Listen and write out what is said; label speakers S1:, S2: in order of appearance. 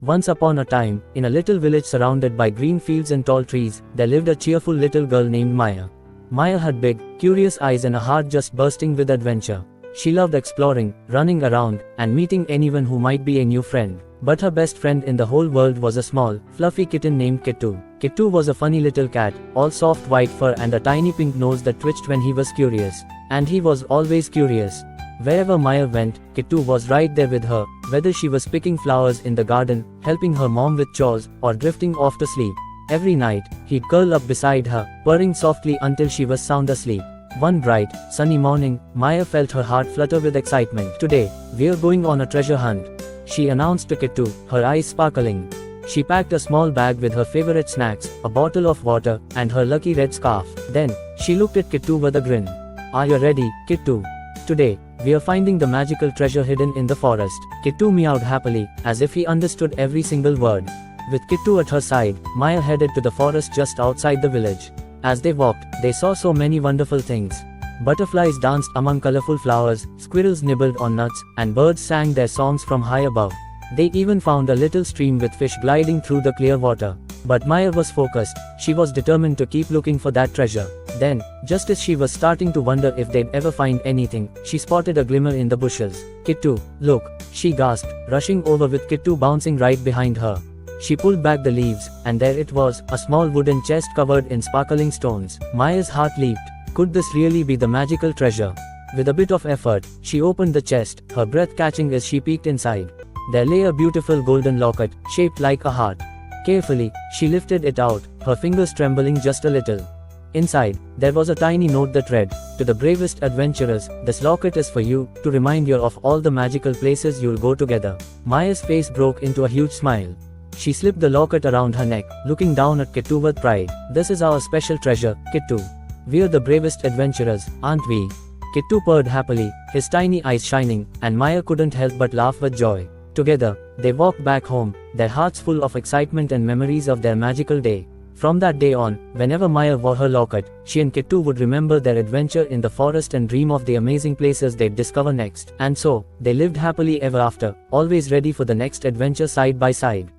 S1: Once upon a time, in a little village surrounded by green fields and tall trees, there lived a cheerful little girl named Maya. Maya had big, curious eyes and a heart just bursting with adventure. She loved exploring, running around, and meeting anyone who might be a new friend. But her best friend in the whole world was a small, fluffy kitten named Kittu. Kittu was a funny little cat, all soft white fur and a tiny pink nose that twitched when he was curious. And he was always curious. Wherever Maya went, Kittu was right there with her, whether she was picking flowers in the garden, helping her mom with chores, or drifting off to sleep. Every night, he'd curl up beside her, purring softly until she was sound asleep. One bright, sunny morning, Maya felt her heart flutter with excitement. "Today, we're going on a treasure hunt," she announced to Kittu, her eyes sparkling. She packed a small bag with her favorite snacks, a bottle of water, and her lucky red scarf. Then, she looked at Kittu with a grin. "Are you ready, Kittu? Today, we're finding the magical treasure hidden in the forest." Kittu meowed happily, as if he understood every single word. With Kittu at her side, Maya headed to the forest just outside the village. As they walked, they saw so many wonderful things. Butterflies danced among colorful flowers, squirrels nibbled on nuts, and birds sang their songs from high above. They even found a little stream with fish gliding through the clear water. But Maya was focused. She was determined to keep looking for that treasure. Then, just as she was starting to wonder if they'd ever find anything, she spotted a glimmer in the bushes. "Kittu, look," she gasped, rushing over with Kittu bouncing right behind her. She pulled back the leaves, and there it was, a small wooden chest covered in sparkling stones. Maya's heart leaped. Could this really be the magical treasure? With a bit of effort, she opened the chest, her breath catching as she peeked inside. There lay a beautiful golden locket, shaped like a heart. Carefully, she lifted it out, her fingers trembling just a little. Inside, there was a tiny note that read, "To the bravest adventurers, this locket is for you, to remind you of all the magical places you'll go together." Maya's face broke into a huge smile. She slipped the locket around her neck, looking down at Kittu with pride. "This is our special treasure, Kittu. We're the bravest adventurers, aren't we?" Kittu purred happily, his tiny eyes shining, and Maya couldn't help but laugh with joy. Together, they walked back home, their hearts full of excitement and memories of their magical day. From that day on, whenever Maya wore her locket, she and Kittu would remember their adventure in the forest and dream of the amazing places they'd discover next. And so, they lived happily ever after, always ready for the next adventure side by side.